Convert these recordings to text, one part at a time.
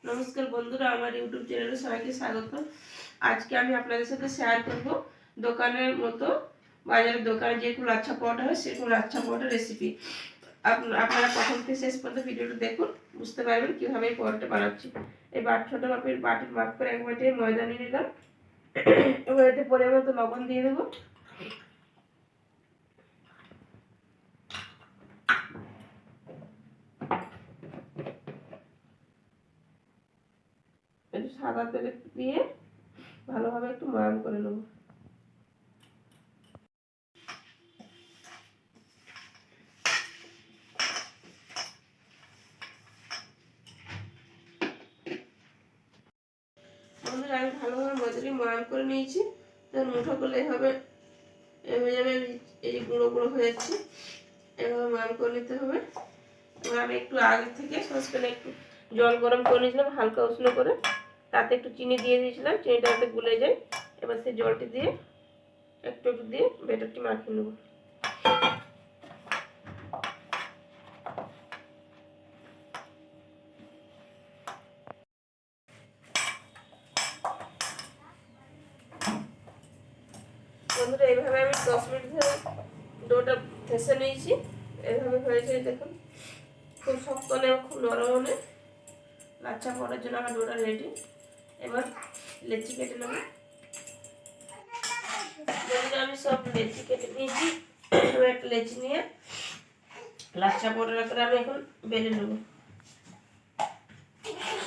নমস্কার বন্ধুরা, আমার ইউটিউব চ্যানেলে সবাইকে স্বাগত। আজকে আমি আপনাদের সাথে শেয়ার করব দোকানের মতো বাজারের দোকানে যেরকম লাচ্ছা পরোটা হয় সেরকম লাচ্ছা পরোটা রেসিপি। আপনারা প্রথম থেকে শেষ পর্যন্ত ভিডিওটা দেখুন, বুঝতে পারবেন কীভাবে এই পরোটা বানাচ্ছি। এই ছোটো মাপের বাটির মাপ করে এক বাটি ময়দা নিয়ে নিলাম। এবার এতে পরিমাণ মতো লবণ দিয়ে দেবো। একটু সাদা তেল দিয়ে ভালোভাবে একটু ময়ান করে নেব। বন্ধুরা, আমি ভালোভাবে ময়দাটি ময়ান করে নিয়েছি। মুঠো করলে এভাবে হয়ে যাবে, এই যে গুঁড়ো গুঁড়ো হয়ে যাচ্ছে, এভাবে ময়ান করে নিতে হবে। এবার আমি একটু আগে থেকে সসপ্যানে একটু জল গরম করে নিয়েছিলাম হালকা উষ্ণ করে, তাতে একটু চিনি দিয়ে দিয়েছিলাম, চিনিটা যাতে গুলে যায়। এবার সেই জলটি দিয়ে একটু একটু দিয়ে ব্যাটারটি মাখিয়ে নেব। বন্ধুরা, এইভাবে আমি 10 মিনিট ধরে ডোটা ফেসে নিয়েছি। এভাবে হয়েছে দেখুন, খুব শক্ত নেই, খুব নরম নেই। লাচ্ছা পরার জন্য আমার ডোটা রেডি। এবার লেচি কেটে নেব। আমি সব লেচি কেটে নিয়েছি। এবার একটা লেচি নিয়ে লাচ্ছা পরার করে আমি এখন বেলে নেব।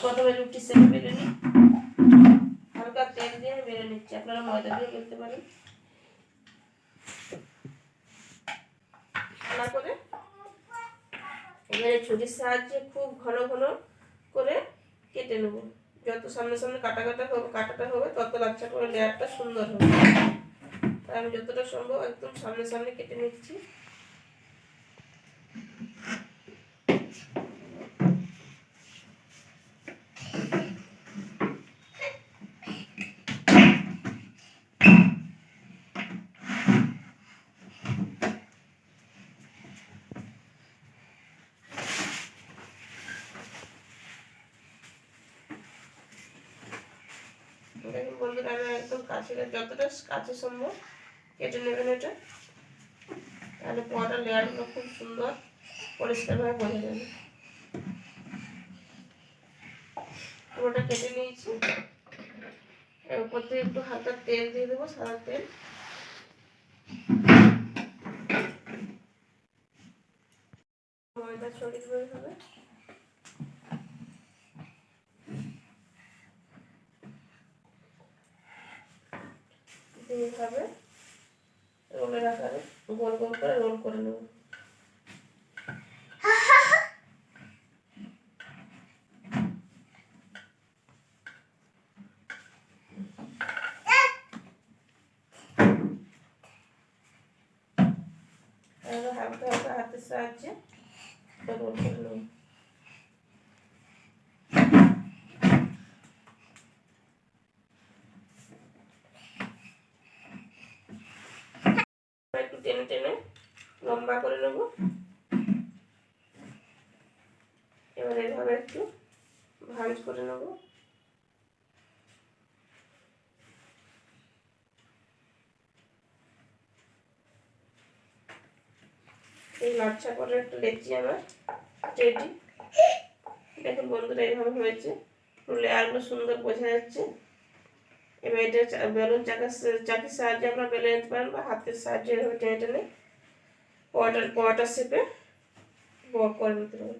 প্রথমে রুটি সেকে বেলে নিই, হালকা তেল দিয়ে বেলে নিচ্ছি। আপনারা ময়দা দিয়ে বেলতে পারেন। করে এবারে ছুরির সাহায্যে খুব ঘন ঘন করে কেটে নেব। যত সামনে সামনে কাটাটা হবে তত লাচ্ছা করে লেয়ারটা সুন্দর হবে। তাই আমি যতটা সম্ভব একদম সামনে সামনে কেটে নিচ্ছি। দেখুন বন্ধুরা, আমি একদম কাছে, যতটা কাছে সম্ভব কেটে নেবেন এটা, তাহলে পরোটার লেয়ারগুলো খুব সুন্দর পরিষ্কারভাবে বোঝা যাবে। পুরোটা কেটে নিয়েছি। এর উপর থেকে একটু হালকা তেল দিয়ে দেবো, সাদা তেল। ময়দা ছড়িয়ে দেবে হবে। এইভাবে রোলের আকারে গোল গোল করে রোল করে নেব। হালকা হালকা হাতের সাহায্যে রোল করে নেব। একটু টেনে টেনে লম্বা করে নেব। এবার এভাবে একটু ভাঁজ করে নেব। এই লাচ্ছা করে একটা লেচি আমার রেডি। দেখুন বন্ধুরা, এইভাবে হয়েছে, লেয়ারগুলো সুন্দর বোঝা যাচ্ছে। এবার এটা বেলুন চাকির সাহায্যে আমরা বেলে নিতে পারেন, বা হাতের সাহায্যে এভাবে টেনে টেনে পরোটা শেপে করে নিতে পারেন।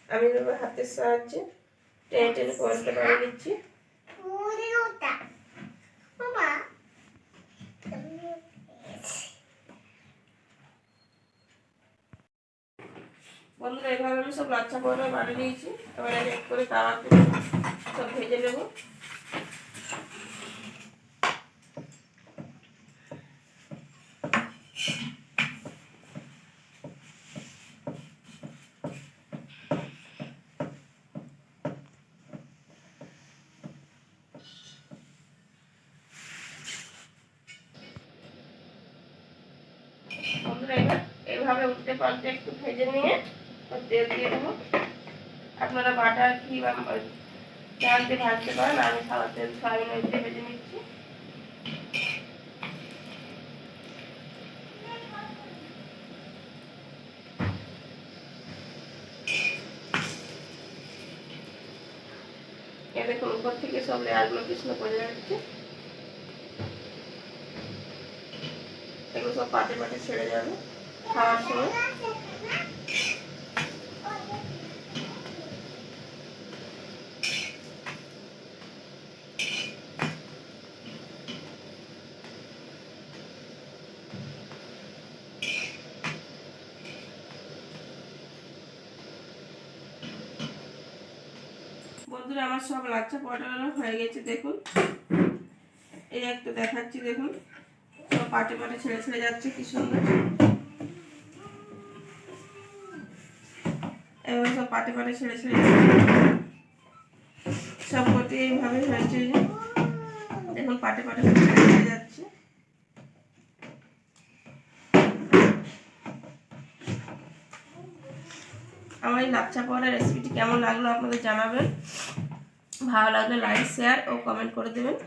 আমি এভাবে হাতের সাহায্যে টেনে টেনে পরোটা বানিয়ে নিচ্ছি। বন্ধুরা, এভাবে আমি সব লাচ্ছা পরোটা বানিয়ে নিয়েছি। এবার এক করে তাওয়াতে সব ভেজে নেব। বন্ধুরা এবার এইভাবে উল্টে পাল্টে একটু ভেজে নিয়ে তেল দিয়ে দেবো। আপনারা বাটার ঘি বা তেল দিয়ে ভাজতে পারেন, আমি খাওয়ার তেল সয়াবিন অয়েল দিয়ে ভেজে নিচ্ছি। দেখুন উপর থেকে সব লেয়ারগুলো কৃষ্ণ বোঝা যাচ্ছে, এগুলো সব পাটে পাটে ছেড়ে যাবে খাওয়ার সময়। বন্ধুরা আমার সব লাচ্ছা পরোটাগুলো হয়ে গেছে, দেখুন এই একটা দেখাচ্ছি, দেখুন সব পাটে পাটে ছেড়ে ছেড়ে যাচ্ছে কি সুন্দর। এবার সব পাটে পাটে ছেড়ে ছেড়ে যাচ্ছে, সব কটি এইভাবে হয়েছে, দেখুন পাটে পাটে ছেড়ে ছেড়ে যাচ্ছে। আমার এই লাচ্ছা পরোটার রেসিপিটি কেমন লাগলো আপনাদের জানাবেন, ভালো লাগলে লাইক শেয়ার ও কমেন্ট করে দেবেন।